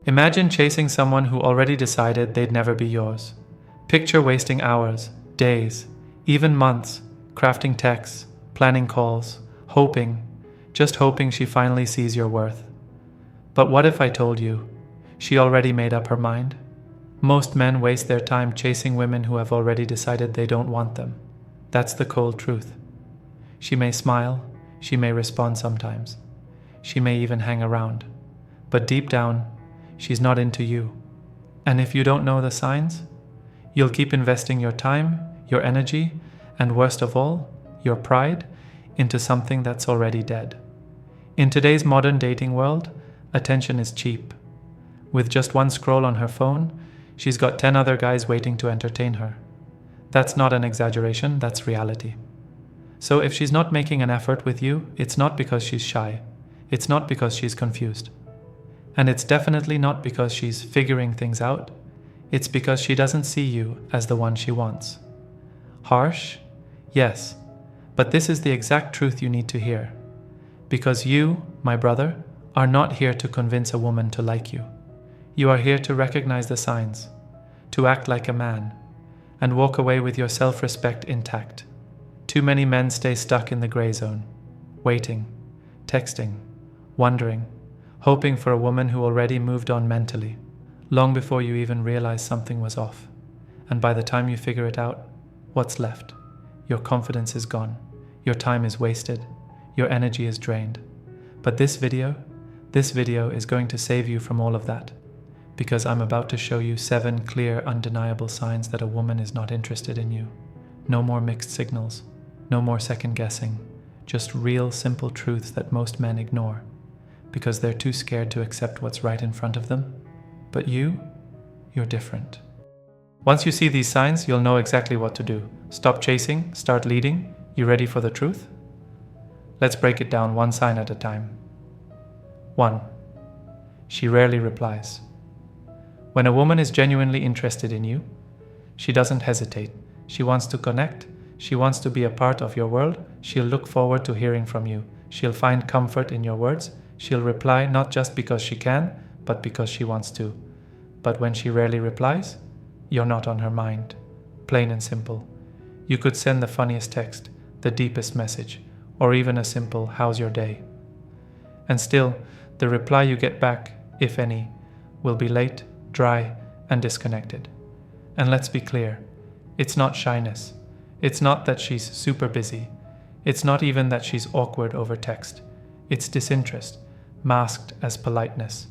Imagine chasing someone who already decided they'd never be yours. Picture wasting hours, days, even months, crafting texts, planning calls, just hoping she finally sees your worth. But what if I told you, she already made up her mind? Most men waste their time chasing women who have already decided they don't want them. That's the cold truth. She may smile, she may respond sometimes, she may even hang around, but deep down, she's not into you. And if you don't know the signs, you'll keep investing your time, your energy, and worst of all, your pride, into something that's already dead. In today's modern dating world, attention is cheap. With just one scroll on her phone, she's got 10 other guys waiting to entertain her. That's not an exaggeration, that's reality. So if she's not making an effort with you, it's not because she's shy. It's not because she's confused. And it's definitely not because she's figuring things out. It's because she doesn't see you as the one she wants. Harsh? Yes. But this is the exact truth you need to hear. Because you, my brother, are not here to convince a woman to like you. You are here to recognize the signs, to act like a man, and walk away with your self-respect intact. Too many men stay stuck in the gray zone, waiting, texting, wondering, hoping for a woman who already moved on mentally, long before you even realize something was off. And by the time you figure it out, what's left? Your confidence is gone, your time is wasted, your energy is drained. But this video is going to save you from all of that, because I'm about to show you 7 clear, undeniable signs that a woman is not interested in you. No more mixed signals, no more second guessing, just real, simple truths that most men ignore, because they're too scared to accept what's right in front of them. But you're different. Once you see these signs, you'll know exactly what to do. Stop chasing, start leading. You ready for the truth? Let's break it down one sign at a time. 1. She rarely replies. When a woman is genuinely interested in you, she doesn't hesitate. She wants to connect. She wants to be a part of your world. She'll look forward to hearing from you. She'll find comfort in your words. She'll reply not just because she can, but because she wants to. But when she rarely replies, you're not on her mind. Plain and simple. You could send the funniest text, the deepest message, or even a simple "how's your day?" And still, the reply you get back, if any, will be late, dry, and disconnected. And let's be clear, it's not shyness. It's not that she's super busy. It's not even that she's awkward over text. It's disinterest, masked as politeness.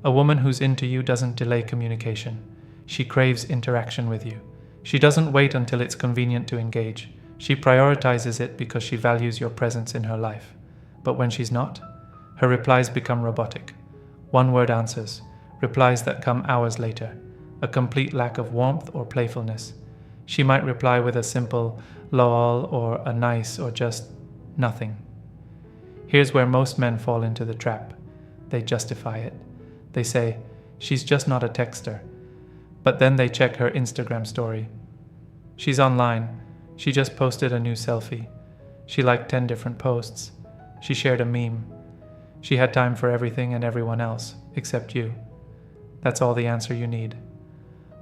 A woman who's into you doesn't delay communication. She craves interaction with you. She doesn't wait until it's convenient to engage. She prioritizes it because she values your presence in her life. But when she's not, her replies become robotic. One-word answers, replies that come hours later, a complete lack of warmth or playfulness. She might reply with a simple lol or a nice or just nothing. Here's where most men fall into the trap. They justify it. They say, she's just not a texter. But then they check her Instagram story. She's online. She just posted a new selfie. She liked 10 different posts. She shared a meme. She had time for everything and everyone else, except you. That's all the answer you need.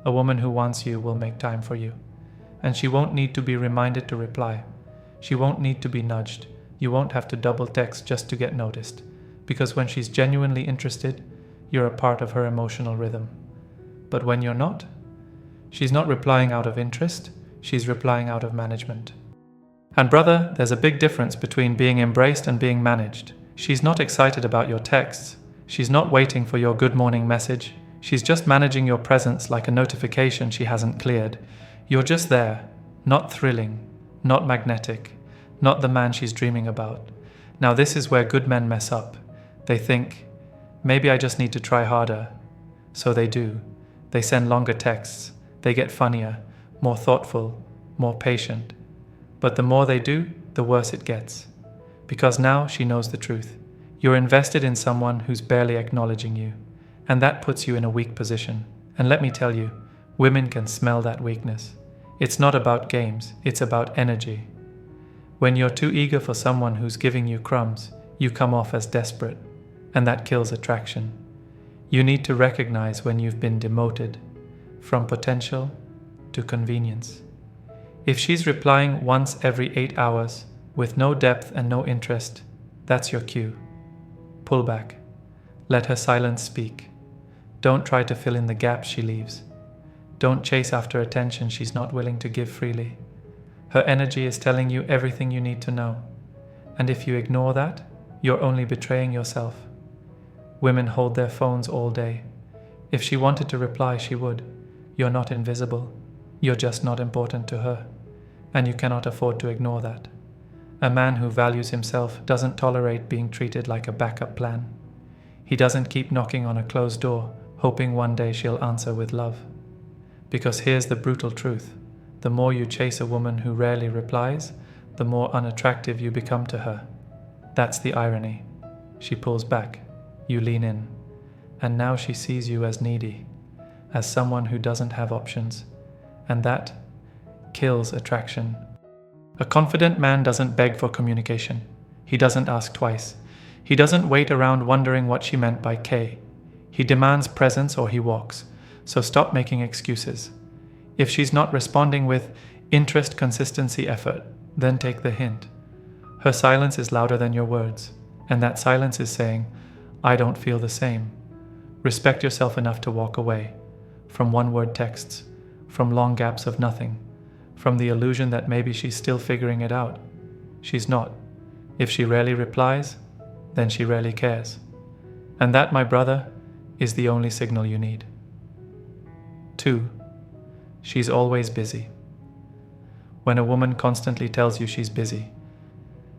A woman who wants you will make time for you. And she won't need to be reminded to reply. She won't need to be nudged. You won't have to double text just to get noticed. Because when she's genuinely interested, you're a part of her emotional rhythm. But when you're not, she's not replying out of interest, she's replying out of management. And brother, there's a big difference between being embraced and being managed. She's not excited about your texts. She's not waiting for your good morning message. She's just managing your presence like a notification she hasn't cleared. You're just there, not thrilling, not magnetic, not the man she's dreaming about. Now this is where good men mess up. They think, maybe I just need to try harder. So they do. They send longer texts. They get funnier, more thoughtful, more patient. But the more they do, the worse it gets. Because now she knows the truth. You're invested in someone who's barely acknowledging you. And that puts you in a weak position. And let me tell you, women can smell that weakness. It's not about games, it's about energy. When you're too eager for someone who's giving you crumbs, you come off as desperate. And that kills attraction. You need to recognize when you've been demoted from potential to convenience. If she's replying once every 8 hours with no depth and no interest, that's your cue. Pull back. Let her silence speak. Don't try to fill in the gaps she leaves. Don't chase after attention she's not willing to give freely. Her energy is telling you everything you need to know. And if you ignore that, you're only betraying yourself. Women hold their phones all day. If she wanted to reply, she would. You're not invisible. You're just not important to her. And you cannot afford to ignore that. A man who values himself doesn't tolerate being treated like a backup plan. He doesn't keep knocking on a closed door, hoping one day she'll answer with love. Because here's the brutal truth. The more you chase a woman who rarely replies, the more unattractive you become to her. That's the irony. She pulls back. You lean in. And now she sees you as needy, as someone who doesn't have options. And that kills attraction. A confident man doesn't beg for communication. He doesn't ask twice. He doesn't wait around wondering what she meant by K. He demands presence or he walks. So stop making excuses. If she's not responding with interest, consistency, effort, then take the hint. Her silence is louder than your words, and that silence is saying, I don't feel the same. Respect yourself enough to walk away from one-word texts, from long gaps of nothing, from the illusion that maybe she's still figuring it out. She's not. If she rarely replies, then she rarely cares. And that, my brother, is the only signal you need. 2. She's always busy. When a woman constantly tells you she's busy,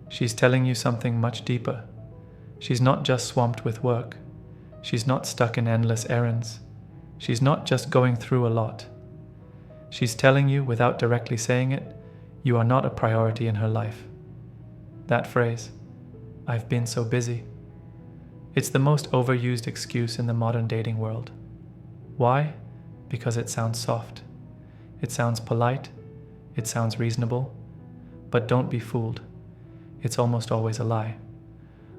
she's telling you something much deeper. She's not just swamped with work. She's not stuck in endless errands. She's not just going through a lot. She's telling you, without directly saying it, you are not a priority in her life. That phrase, I've been so busy, it's the most overused excuse in the modern dating world. Why? Because it sounds soft. It sounds polite. It sounds reasonable. But don't be fooled. It's almost always a lie.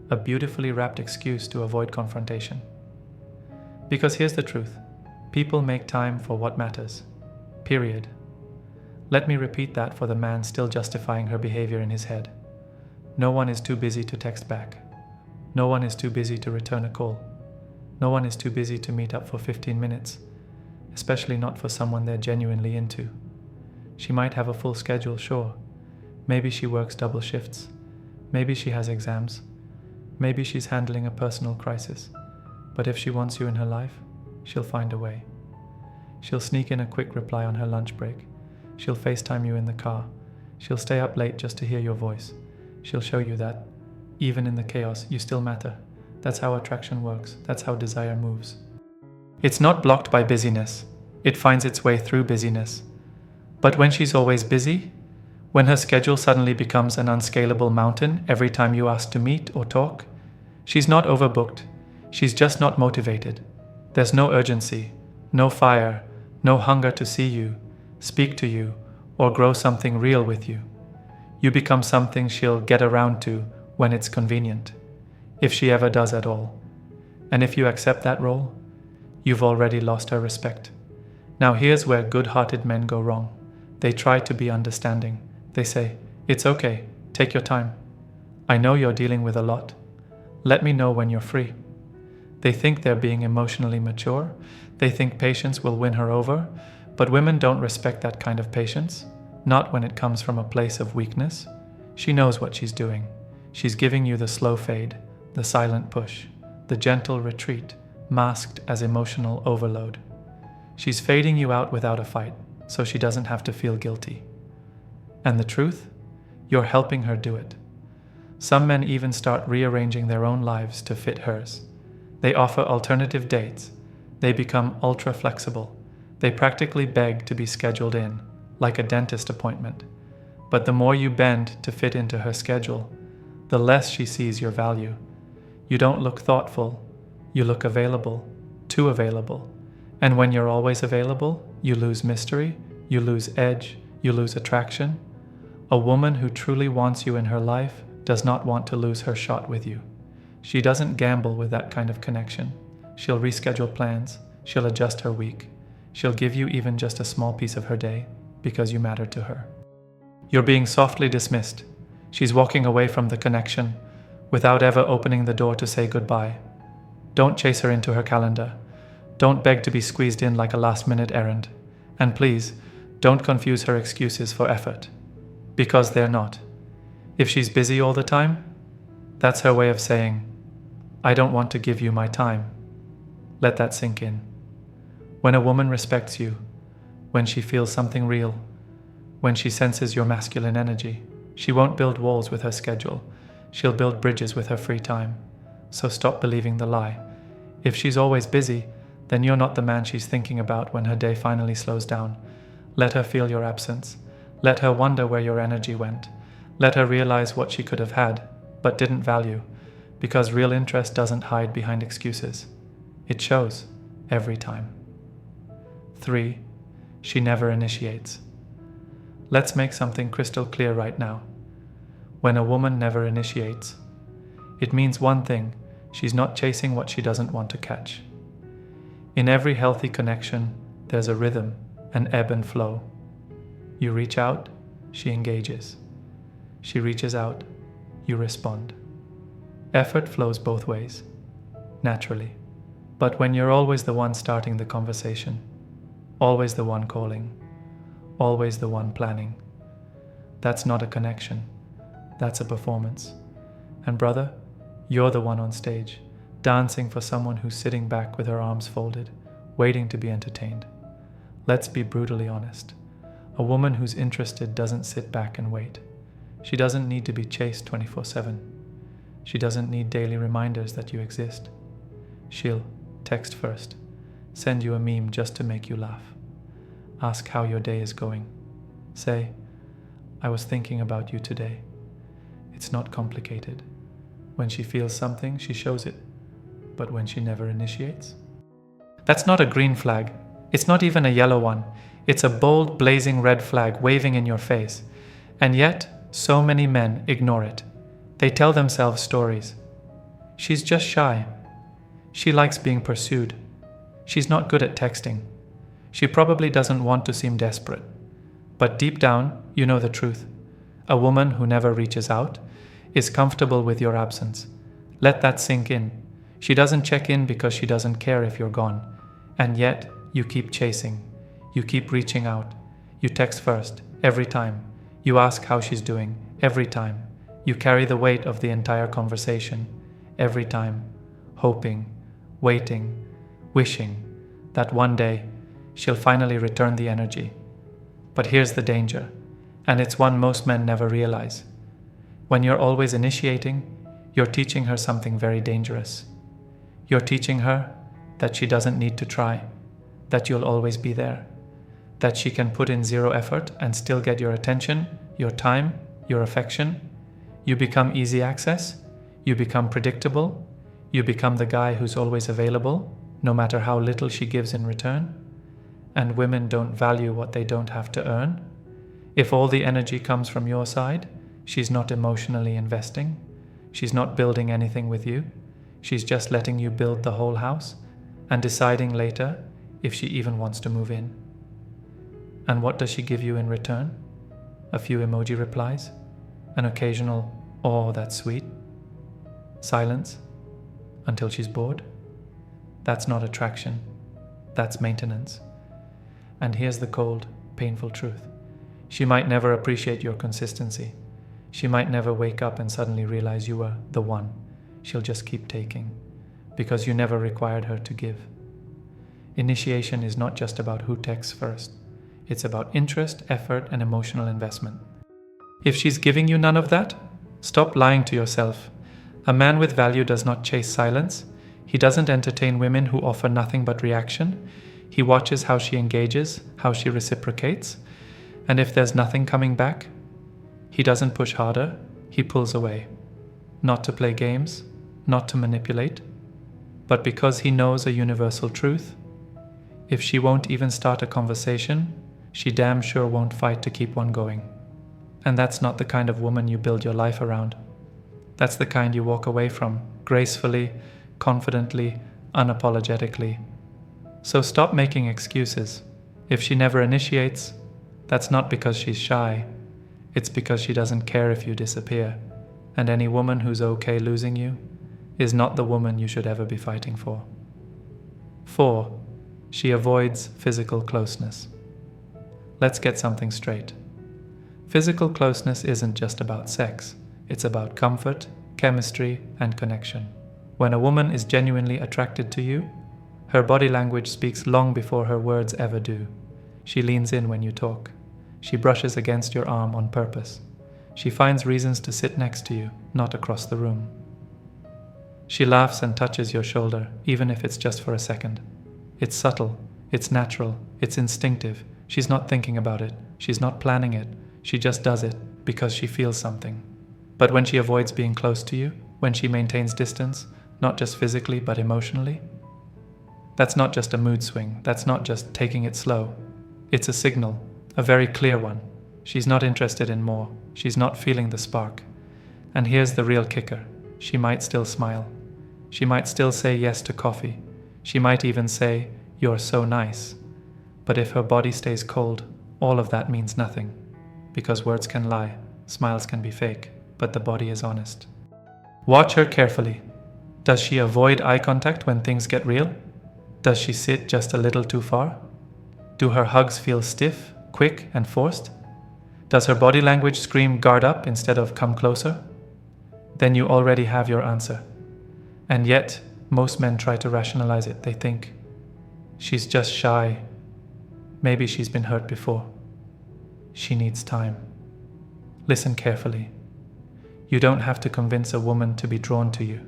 A beautifully wrapped excuse to avoid confrontation. Because here's the truth. People make time for what matters. Period. Let me repeat that for the man still justifying her behavior in his head. No one is too busy to text back. No one is too busy to return a call. No one is too busy to meet up for 15 minutes, especially not for someone they're genuinely into. She might have a full schedule, sure. Maybe she works double shifts. Maybe she has exams. Maybe she's handling a personal crisis. But if she wants you in her life, she'll find a way. She'll sneak in a quick reply on her lunch break. She'll FaceTime you in the car. She'll stay up late just to hear your voice. She'll show you that, even in the chaos, you still matter. That's how attraction works. That's how desire moves. It's not blocked by busyness. It finds its way through busyness. But when she's always busy, when her schedule suddenly becomes an unscalable mountain every time you ask to meet or talk, she's not overbooked. She's just not motivated. There's no urgency, no fire, no hunger to see you, speak to you, or grow something real with you. You become something she'll get around to when it's convenient, if she ever does at all. And if you accept that role, you've already lost her respect. Now here's where good-hearted men go wrong. They try to be understanding. They say, it's okay, take your time. I know you're dealing with a lot. Let me know when you're free. They think they're being emotionally mature. They think patience will win her over. But women don't respect that kind of patience, not when it comes from a place of weakness. She knows what she's doing. She's giving you the slow fade, the silent push, the gentle retreat, masked as emotional overload. She's fading you out without a fight, so she doesn't have to feel guilty. And the truth? You're helping her do it. Some men even start rearranging their own lives to fit hers. They offer alternative dates. They become ultra-flexible. They practically beg to be scheduled in, like a dentist appointment. But the more you bend to fit into her schedule, the less she sees your value. You don't look thoughtful. You look available, too available. And when you're always available, you lose mystery, you lose edge, you lose attraction. A woman who truly wants you in her life does not want to lose her shot with you. She doesn't gamble with that kind of connection. She'll reschedule plans. She'll adjust her week. She'll give you even just a small piece of her day because you matter to her. You're being softly dismissed. She's walking away from the connection without ever opening the door to say goodbye. Don't chase her into her calendar. Don't beg to be squeezed in like a last-minute errand. And please, don't confuse her excuses for effort. Because they're not. If she's busy all the time, that's her way of saying, I don't want to give you my time. Let that sink in. When a woman respects you, when she feels something real, when she senses your masculine energy, she won't build walls with her schedule. She'll build bridges with her free time. So stop believing the lie. If she's always busy, then you're not the man she's thinking about when her day finally slows down. Let her feel your absence. Let her wonder where your energy went. Let her realize what she could have had, but didn't value, because real interest doesn't hide behind excuses. It shows, every time. 3. She never initiates. Let's make something crystal clear right now. When a woman never initiates, it means one thing: she's not chasing what she doesn't want to catch. In every healthy connection, there's a rhythm, an ebb and flow. You reach out, she engages. She reaches out, you respond. Effort flows both ways, naturally. But when you're always the one starting the conversation, always the one calling, always the one planning, that's not a connection, that's a performance. And brother, you're the one on stage, dancing for someone who's sitting back with her arms folded, waiting to be entertained. Let's be brutally honest. A woman who's interested doesn't sit back and wait. She doesn't need to be chased 24/7. She doesn't need daily reminders that you exist. She'll text first, send you a meme just to make you laugh. Ask how your day is going. Say, I was thinking about you today. It's not complicated. When she feels something, she shows it. But when she never initiates? That's not a green flag. It's not even a yellow one. It's a bold, blazing red flag waving in your face. And yet, so many men ignore it. They tell themselves stories. She's just shy. She likes being pursued. She's not good at texting. She probably doesn't want to seem desperate. But deep down, you know the truth. A woman who never reaches out is comfortable with your absence. Let that sink in. She doesn't check in because she doesn't care if you're gone. And yet, you keep chasing. You keep reaching out. You text first, every time. You ask how she's doing, every time. You carry the weight of the entire conversation, every time. Hoping, waiting, wishing that one day she'll finally return the energy. But here's the danger, and it's one most men never realize. When you're always initiating, you're teaching her something very dangerous. You're teaching her that she doesn't need to try, that you'll always be there, that she can put in zero effort and still get your attention, your time, your affection. You become easy access, you become predictable, you become the guy who's always available, no matter how little she gives in return. And women don't value what they don't have to earn. If all the energy comes from your side, she's not emotionally investing. She's not building anything with you. She's just letting you build the whole house and deciding later if she even wants to move in. And what does she give you in return? A few emoji replies? An occasional, "Oh, that's sweet"? Silence until she's bored? That's not attraction. That's maintenance. And here's the cold, painful truth. She might never appreciate your consistency. She might never wake up and suddenly realize you were the one. She'll just keep taking, because you never required her to give. Initiation is not just about who texts first. It's about interest, effort, and emotional investment. If she's giving you none of that, stop lying to yourself. A man with value does not chase silence. He doesn't entertain women who offer nothing but reaction. He watches how she engages, how she reciprocates. And if there's nothing coming back, he doesn't push harder, he pulls away. Not to play games, not to manipulate, but because he knows a universal truth. If she won't even start a conversation, she damn sure won't fight to keep one going. And that's not the kind of woman you build your life around. That's the kind you walk away from, gracefully, confidently, unapologetically. So stop making excuses. If she never initiates, that's not because she's shy. It's because she doesn't care if you disappear. And any woman who's okay losing you is not the woman you should ever be fighting for. 4. She avoids physical closeness. Let's get something straight. Physical closeness isn't just about sex. It's about comfort, chemistry, and connection. When a woman is genuinely attracted to you, her body language speaks long before her words ever do. She leans in when you talk. She brushes against your arm on purpose. She finds reasons to sit next to you, not across the room. She laughs and touches your shoulder, even if it's just for a second. It's subtle, it's natural, it's instinctive. She's not thinking about it, she's not planning it, she just does it because she feels something. But when she avoids being close to you, when she maintains distance, not just physically but emotionally, that's not just a mood swing, that's not just taking it slow. It's a signal, a very clear one. She's not interested in more, she's not feeling the spark. And here's the real kicker. She might still smile. She might still say yes to coffee. She might even say, "You're so nice." But if her body stays cold, all of that means nothing. Because words can lie, smiles can be fake, but the body is honest. Watch her carefully. Does she avoid eye contact when things get real? Does she sit just a little too far? Do her hugs feel stiff, quick, and forced? Does her body language scream guard up instead of come closer? Then you already have your answer. And yet, most men try to rationalize it. They think, she's just shy. Maybe she's been hurt before. She needs time. Listen carefully. You don't have to convince a woman to be drawn to you.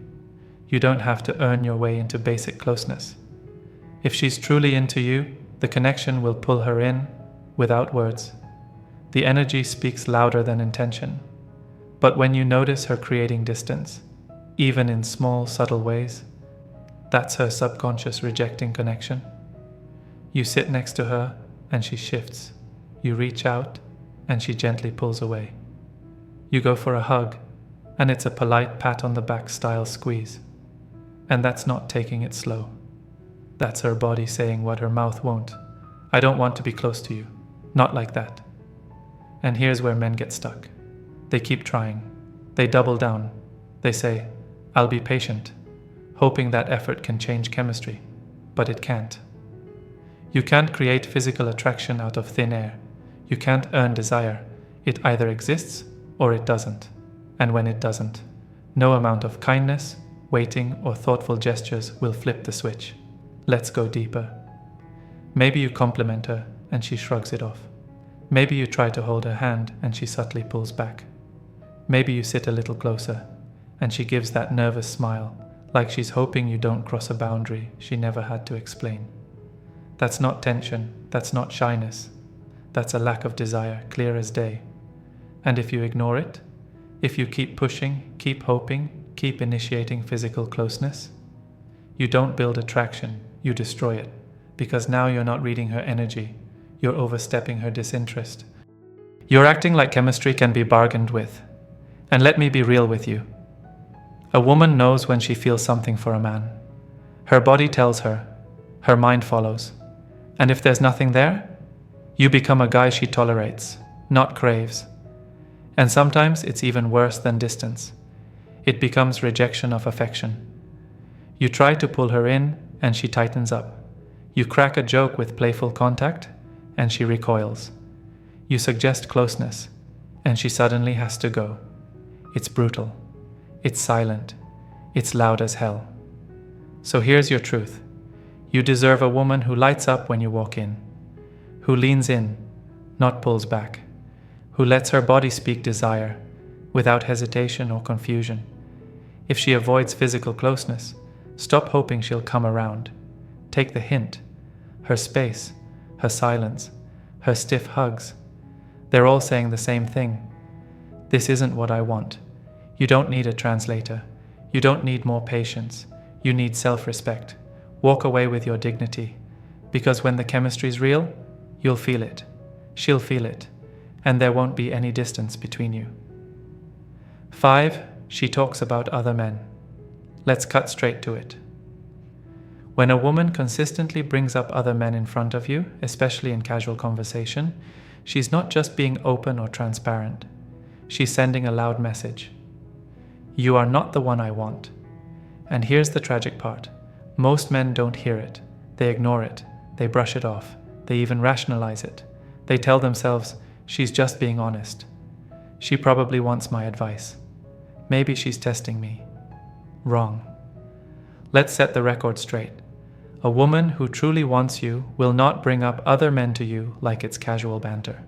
You don't have to earn your way into basic closeness. If she's truly into you, the connection will pull her in without words. The energy speaks louder than intention. But when you notice her creating distance, even in small, subtle ways, that's her subconscious rejecting connection. You sit next to her and she shifts. You reach out and she gently pulls away. You go for a hug and it's a polite pat on the back style squeeze. And that's not taking it slow. That's her body saying what her mouth won't. I don't want to be close to you. Not like that. And here's where men get stuck. They keep trying. They double down. They say, "I'll be patient," hoping that effort can change chemistry. But it can't. You can't create physical attraction out of thin air. You can't earn desire. It either exists or it doesn't. And when it doesn't, no amount of kindness, waiting, or thoughtful gestures will flip the switch. Let's go deeper. Maybe you compliment her and she shrugs it off. Maybe you try to hold her hand and she subtly pulls back. Maybe you sit a little closer and she gives that nervous smile, like she's hoping you don't cross a boundary she never had to explain. That's not tension, that's not shyness. That's a lack of desire, clear as day. And if you ignore it, if you keep pushing, keep hoping, keep initiating physical closeness, you don't build attraction, you destroy it. Because now you're not reading her energy, you're overstepping her disinterest. You're acting like chemistry can be bargained with. And let me be real with you. A woman knows when she feels something for a man. Her body tells her, her mind follows. And if there's nothing there, you become a guy she tolerates, not craves. And sometimes it's even worse than distance. It becomes rejection of affection. You try to pull her in and she tightens up. You crack a joke with playful contact and she recoils. You suggest closeness and she suddenly has to go. It's brutal. It's silent. It's loud as hell. So here's your truth. You deserve a woman who lights up when you walk in, who leans in, not pulls back, who lets her body speak desire without hesitation or confusion. If she avoids physical closeness, stop hoping she'll come around. Take the hint. Her space, her silence, her stiff hugs. They're all saying the same thing. This isn't what I want. You don't need a translator. You don't need more patience. You need self-respect. Walk away with your dignity. Because when the chemistry's real, you'll feel it. She'll feel it. And there won't be any distance between you. 5. She talks about other men. Let's cut straight to it. When a woman consistently brings up other men in front of you, especially in casual conversation, she's not just being open or transparent. She's sending a loud message. You are not the one I want. And here's the tragic part. Most men don't hear it. They ignore it. They brush it off. They even rationalize it. They tell themselves, she's just being honest. She probably wants my advice. Maybe she's testing me. Wrong. Let's set the record straight. A woman who truly wants you will not bring up other men to you like it's casual banter.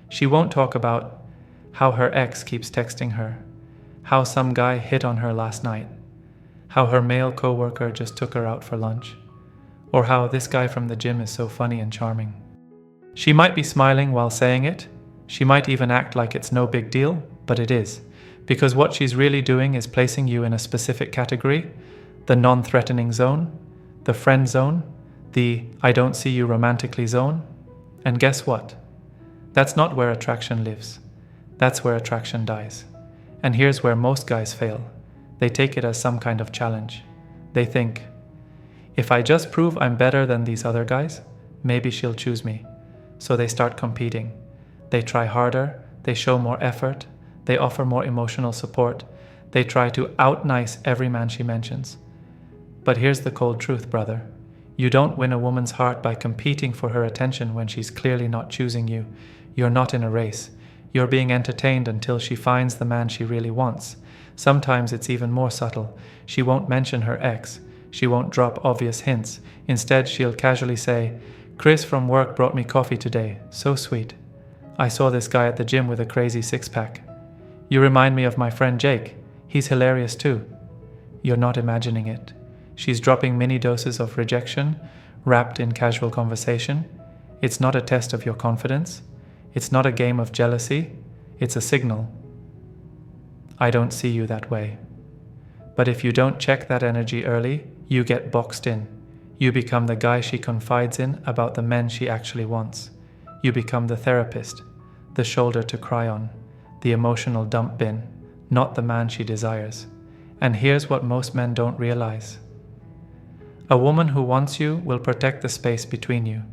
She won't talk about how her ex keeps texting her, how some guy hit on her last night, how her male coworker just took her out for lunch, or how this guy from the gym is so funny and charming. She might be smiling while saying it. She might even act like it's no big deal, but it is, because what she's really doing is placing you in a specific category, the non-threatening zone, the friend zone, the I don't see you romantically zone. And guess what? That's not where attraction lives. That's where attraction dies. And here's where most guys fail. They take it as some kind of challenge. They think, if I just prove I'm better than these other guys, maybe she'll choose me. So they start competing. They try harder, they show more effort, they offer more emotional support, they try to out-nice every man she mentions. But here's the cold truth, brother. You don't win a woman's heart by competing for her attention when she's clearly not choosing you. You're not in a race. You're being entertained until she finds the man she really wants. Sometimes it's even more subtle. She won't mention her ex. She won't drop obvious hints. Instead, she'll casually say, Chris from work brought me coffee today. So sweet. I saw this guy at the gym with a crazy six-pack. You remind me of my friend Jake. He's hilarious too. You're not imagining it. She's dropping mini doses of rejection, wrapped in casual conversation. It's not a test of your confidence. It's not a game of jealousy. It's a signal. I don't see you that way. But if you don't check that energy early, you get boxed in. You become the guy she confides in about the men she actually wants. You become the therapist, the shoulder to cry on, the emotional dump bin, not the man she desires. And here's what most men don't realize. A woman who wants you will protect the space between you.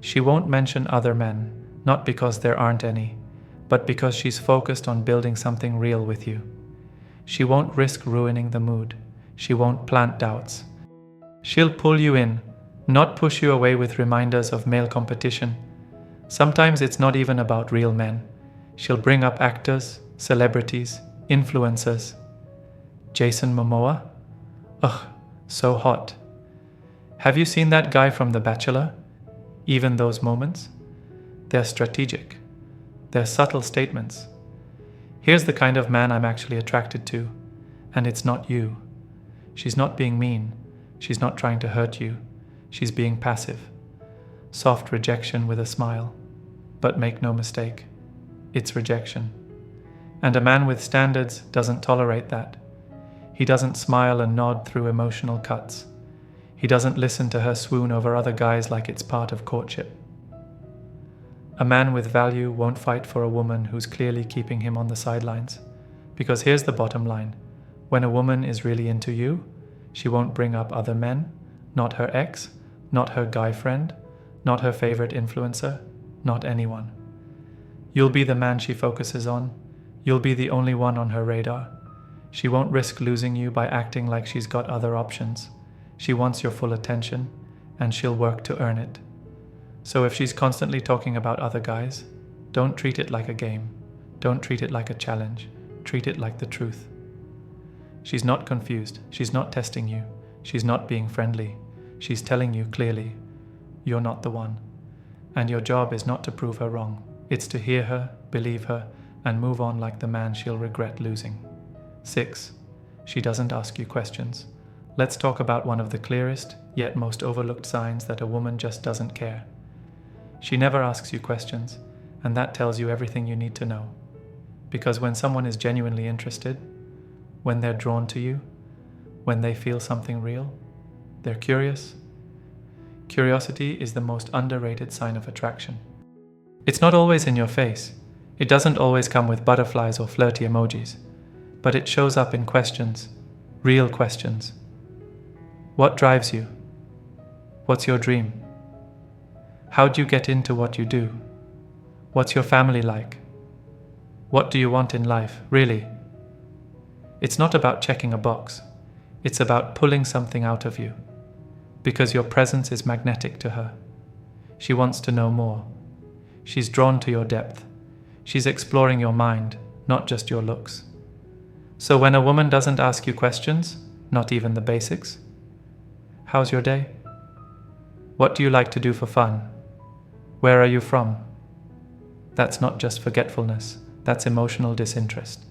She won't mention other men, not because there aren't any, but because she's focused on building something real with you. She won't risk ruining the mood. She won't plant doubts. She'll pull you in, not push you away with reminders of male competition. Sometimes it's not even about real men. She'll bring up actors, celebrities, influencers. Jason Momoa? Ugh, so hot. Have you seen that guy from The Bachelor? Even those moments? They're strategic. They're subtle statements. Here's the kind of man I'm actually attracted to, and it's not you. She's not being mean. She's not trying to hurt you. She's being passive. Soft rejection with a smile. But make no mistake, it's rejection. And a man with standards doesn't tolerate that. He doesn't smile and nod through emotional cuts. He doesn't listen to her swoon over other guys like it's part of courtship. A man with value won't fight for a woman who's clearly keeping him on the sidelines. Because here's the bottom line. When a woman is really into you, she won't bring up other men, not her ex, not her guy friend, not her favorite influencer, not anyone. You'll be the man she focuses on. You'll be the only one on her radar. She won't risk losing you by acting like she's got other options. She wants your full attention, and she'll work to earn it. So if she's constantly talking about other guys, don't treat it like a game. Don't treat it like a challenge. Treat it like the truth. She's not confused. She's not testing you. She's not being friendly. She's telling you clearly, you're not the one. And your job is not to prove her wrong. It's to hear her, believe her, and move on like the man she'll regret losing. 6. She doesn't ask you questions. Let's talk about one of the clearest, yet most overlooked signs that a woman just doesn't care. She never asks you questions, and that tells you everything you need to know. Because when someone is genuinely interested, when they're drawn to you, when they feel something real, they're curious. Curiosity is the most underrated sign of attraction. It's not always in your face. It doesn't always come with butterflies or flirty emojis, but it shows up in questions, real questions. What drives you? What's your dream? How'd you get into what you do? What's your family like? What do you want in life, really? It's not about checking a box. It's about pulling something out of you. Because your presence is magnetic to her. She wants to know more. She's drawn to your depth. She's exploring your mind, not just your looks. So when a woman doesn't ask you questions, not even the basics, how's your day? What do you like to do for fun? Where are you from? That's not just forgetfulness, that's emotional disinterest.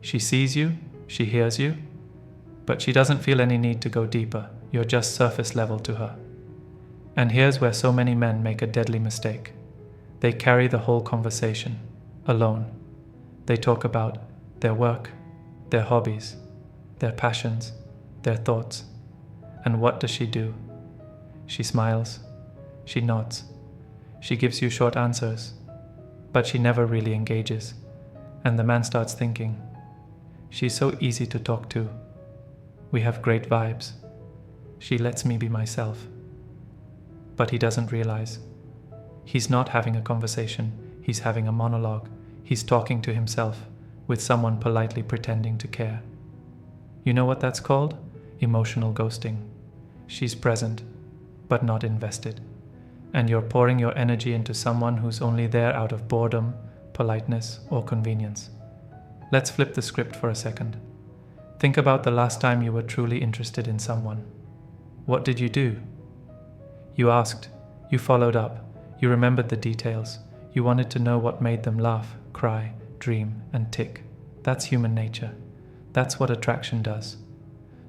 She sees you, she hears you, but she doesn't feel any need to go deeper. You're just surface level to her. And here's where so many men make a deadly mistake. They carry the whole conversation, alone. They talk about their work, their hobbies, their passions, their thoughts. And what does she do? She smiles, she nods, she gives you short answers, but she never really engages. And the man starts thinking, she's so easy to talk to. We have great vibes. She lets me be myself. But he doesn't realize. He's not having a conversation, he's having a monologue. He's talking to himself, with someone politely pretending to care. You know what that's called? Emotional ghosting. She's present, but not invested. And you're pouring your energy into someone who's only there out of boredom, politeness, or convenience. Let's flip the script for a second. Think about the last time you were truly interested in someone. What did you do? You asked, you followed up, you remembered the details, you wanted to know what made them laugh, cry, dream, and tick. That's human nature. That's what attraction does.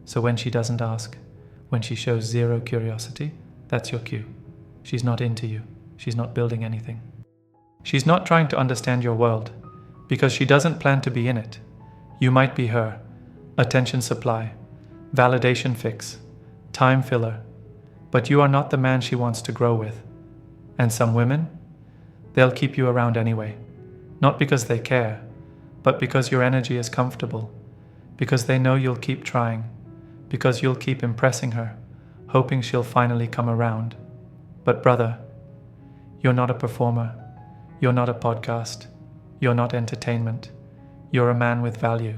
So when she doesn't ask, when she shows zero curiosity, that's your cue. She's not into you. She's not building anything. She's not trying to understand your world, because she doesn't plan to be in it. You might be her attention supply, validation fix, time filler, but you are not the man she wants to grow with. And some women, they'll keep you around anyway, not because they care, but because your energy is comfortable, because they know you'll keep trying, because you'll keep impressing her, hoping she'll finally come around. But brother, you're not a performer, you're not a podcast, you're not entertainment, you're a man with value.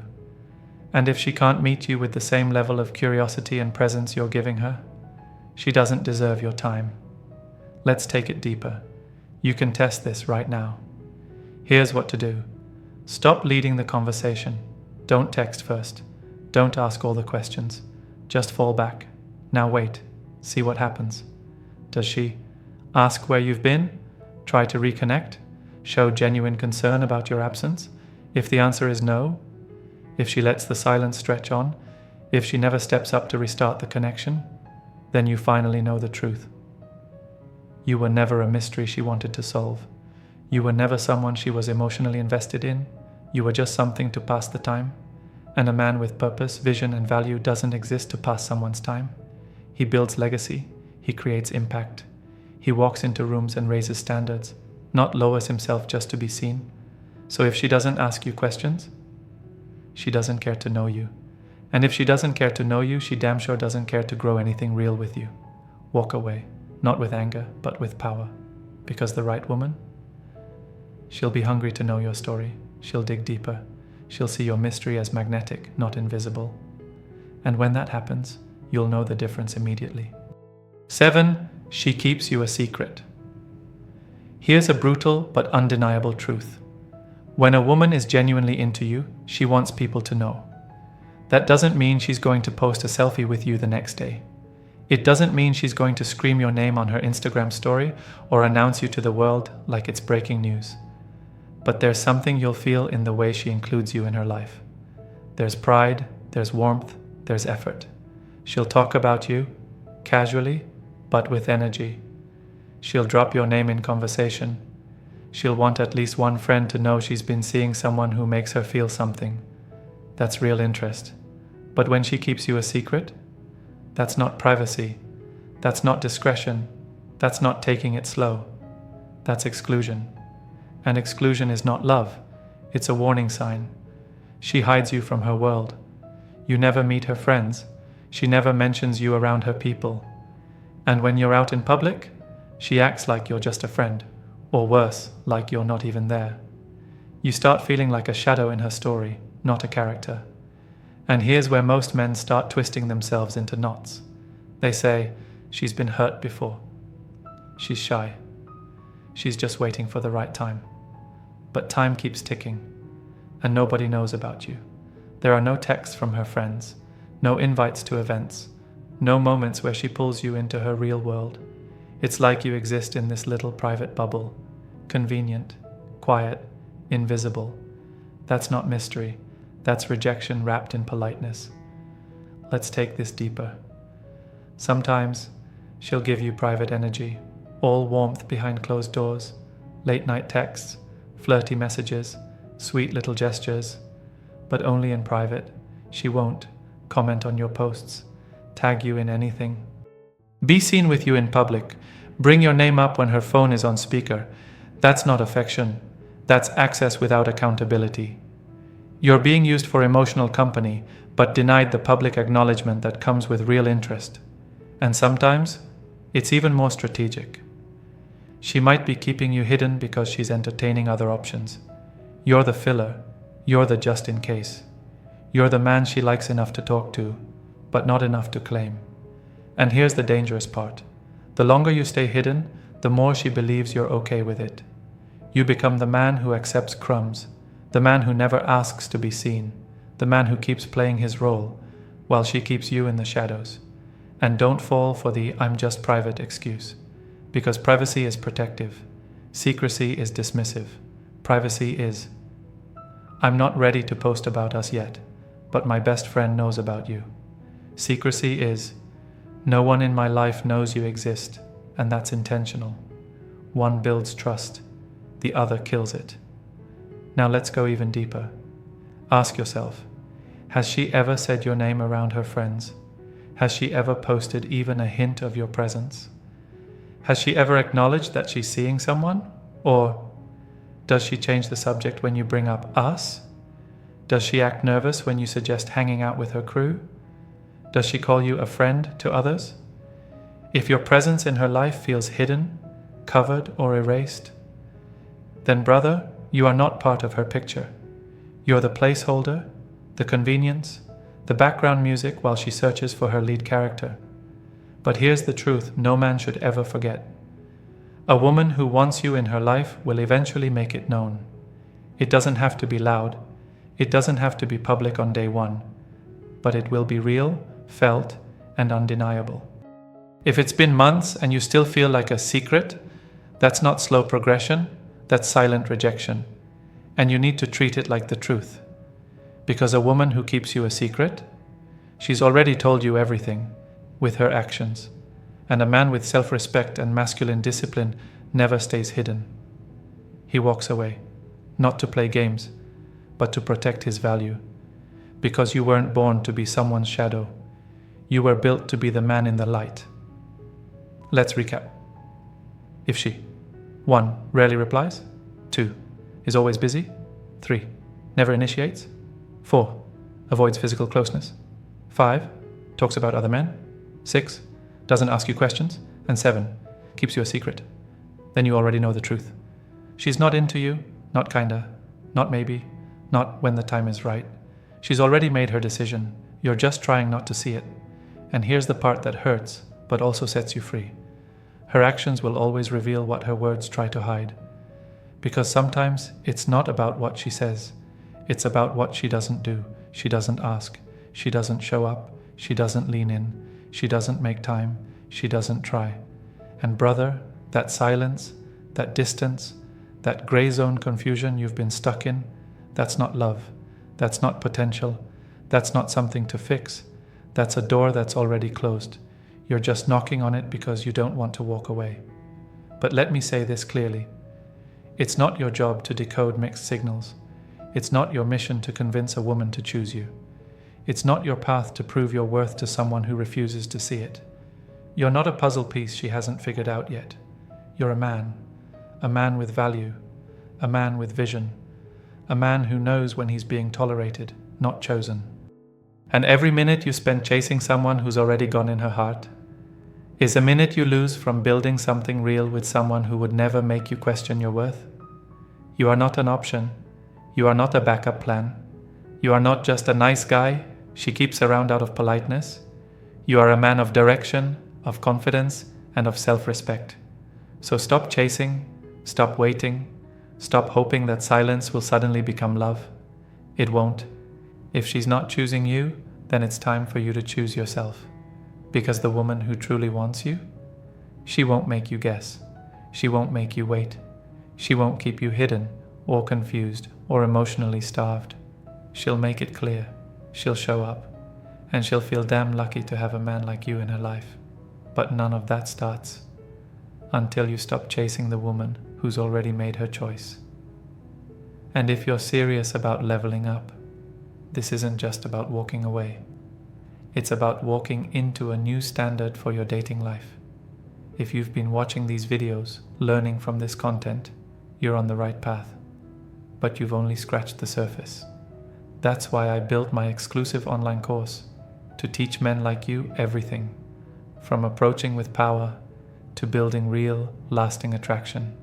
And if she can't meet you with the same level of curiosity and presence you're giving her, she doesn't deserve your time. Let's take it deeper. You can test this right now. Here's what to do. Stop leading the conversation. Don't text first. Don't ask all the questions. Just fall back. Now wait. See what happens. Does she ask where you've been? Try to reconnect? Show genuine concern about your absence? If the answer is no, if she lets the silence stretch on, if she never steps up to restart the connection, then you finally know the truth. You were never a mystery she wanted to solve. You were never someone she was emotionally invested in. You were just something to pass the time. And a man with purpose, vision, and value doesn't exist to pass someone's time. He builds legacy. He creates impact. He walks into rooms and raises standards, not lowers himself just to be seen. So if she doesn't ask you questions, she doesn't care to know you. And if she doesn't care to know you, she damn sure doesn't care to grow anything real with you. Walk away, not with anger, but with power. Because the right woman, she'll be hungry to know your story. She'll dig deeper. She'll see your mystery as magnetic, not invisible. And when that happens, you'll know the difference immediately. 7. She keeps you a secret. Here's a brutal but undeniable truth. When a woman is genuinely into you, she wants people to know. That doesn't mean she's going to post a selfie with you the next day. It doesn't mean she's going to scream your name on her Instagram story or announce you to the world like it's breaking news. But there's something you'll feel in the way she includes you in her life. There's pride, there's warmth, there's effort. She'll talk about you, casually, but with energy. She'll drop your name in conversation. She'll want at least one friend to know she's been seeing someone who makes her feel something. That's real interest. But when she keeps you a secret, that's not privacy. That's not discretion. That's not taking it slow. That's exclusion. And exclusion is not love. It's a warning sign. She hides you from her world. You never meet her friends. She never mentions you around her people. And when you're out in public, she acts like you're just a friend, or worse, like you're not even there. You start feeling like a shadow in her story, not a character. And here's where most men start twisting themselves into knots. They say, she's been hurt before. She's shy. She's just waiting for the right time. But time keeps ticking, and nobody knows about you. There are no texts from her friends, no invites to events, no moments where she pulls you into her real world. It's like you exist in this little private bubble, convenient, quiet, invisible. That's not mystery. That's rejection wrapped in politeness. Let's take this deeper. Sometimes she'll give you private energy, all warmth behind closed doors, late night texts, flirty messages, sweet little gestures, but only in private. She won't comment on your posts, tag you in anything. Be seen with you in public. Bring your name up when her phone is on speaker. That's not affection. That's access without accountability. You're being used for emotional company, but denied the public acknowledgement that comes with real interest. And sometimes, it's even more strategic. She might be keeping you hidden because she's entertaining other options. You're the filler. You're the just in case. You're the man she likes enough to talk to, but not enough to claim. And here's the dangerous part. The longer you stay hidden, the more she believes you're okay with it. You become the man who accepts crumbs, the man who never asks to be seen, the man who keeps playing his role, while she keeps you in the shadows. And don't fall for the "I'm just private" excuse, because privacy is protective, secrecy is dismissive, privacy is, "I'm not ready to post about us yet, but my best friend knows about you." Secrecy is, "No one in my life knows you exist," and that's intentional. One builds trust, the other kills it. Now let's go even deeper. Ask yourself, has she ever said your name around her friends? Has she ever posted even a hint of your presence? Has she ever acknowledged that she's seeing someone? Or does she change the subject when you bring up us? Does she act nervous when you suggest hanging out with her crew? Does she call you a friend to others? If your presence in her life feels hidden, covered, or erased, then brother, you are not part of her picture. You're the placeholder, the convenience, the background music while she searches for her lead character. But here's the truth no man should ever forget. A woman who wants you in her life will eventually make it known. It doesn't have to be loud. It doesn't have to be public on day one. But it will be real, felt, and undeniable. If it's been months and you still feel like a secret, that's not slow progression, that's silent rejection. And you need to treat it like the truth. Because a woman who keeps you a secret, she's already told you everything with her actions. And a man with self-respect and masculine discipline never stays hidden. He walks away, not to play games, but to protect his value. Because you weren't born to be someone's shadow. You were built to be the man in the light. Let's recap. If she 1. Rarely replies. 2. Is always busy. 3. Never initiates. 4. Avoids physical closeness. 5. Talks about other men. 6. Doesn't ask you questions. And 7. Keeps you a secret. Then you already know the truth. She's not into you, not kinda, not maybe, not when the time is right. She's already made her decision. You're just trying not to see it. And here's the part that hurts, but also sets you free. Her actions will always reveal what her words try to hide. Because sometimes it's not about what she says. It's about what she doesn't do. She doesn't ask. She doesn't show up. She doesn't lean in. She doesn't make time. She doesn't try. And brother, that silence, that distance, that gray zone confusion you've been stuck in, that's not love. That's not potential. That's not something to fix. That's a door that's already closed. You're just knocking on it because you don't want to walk away. But let me say this clearly. It's not your job to decode mixed signals. It's not your mission to convince a woman to choose you. It's not your path to prove your worth to someone who refuses to see it. You're not a puzzle piece she hasn't figured out yet. You're a man with value, a man with vision, a man who knows when he's being tolerated, not chosen. And every minute you spend chasing someone who's already gone in her heart, Is a minute you lose from building something real with someone who would never make you question your worth? You are not an option. You are not a backup plan. You are not just a nice guy she keeps around out of politeness. You are a man of direction, of confidence, and of self-respect. So stop chasing, stop waiting, stop hoping that silence will suddenly become love. It won't. If she's not choosing you, then it's time for you to choose yourself. Because the woman who truly wants you, she won't make you guess. She won't make you wait. She won't keep you hidden or confused or emotionally starved. She'll make it clear. She'll show up. And she'll feel damn lucky to have a man like you in her life. But none of that starts until you stop chasing the woman who's already made her choice. And if you're serious about leveling up, this isn't just about walking away. It's about walking into a new standard for your dating life. If you've been watching these videos, learning from this content, you're on the right path. But you've only scratched the surface. That's why I built my exclusive online course to teach men like you everything, from approaching with power, to building real, lasting attraction,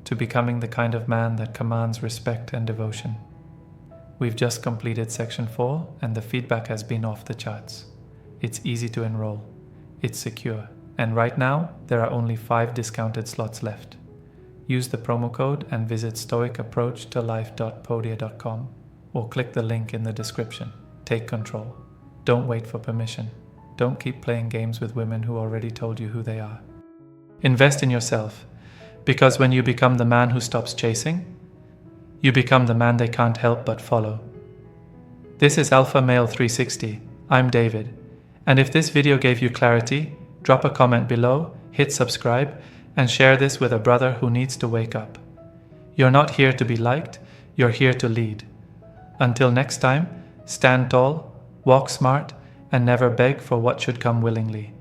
to becoming the kind of man that commands respect and devotion. We've just completed section 4 and the feedback has been off the charts. It's easy to enroll, it's secure, and right now there are only 5 discounted slots left. Use the promo code and visit stoicapproachtolife.podia.com or click the link in the description. Take control. Don't wait for permission. Don't keep playing games with women who already told you who they are. Invest in yourself, because when you become the man who stops chasing, you become the man they can't help but follow. This is Alpha Male 360. I'm David. And if this video gave you clarity, drop a comment below, hit subscribe, and share this with a brother who needs to wake up. You're not here to be liked, you're here to lead. Until next time, stand tall, walk smart, and never beg for what should come willingly.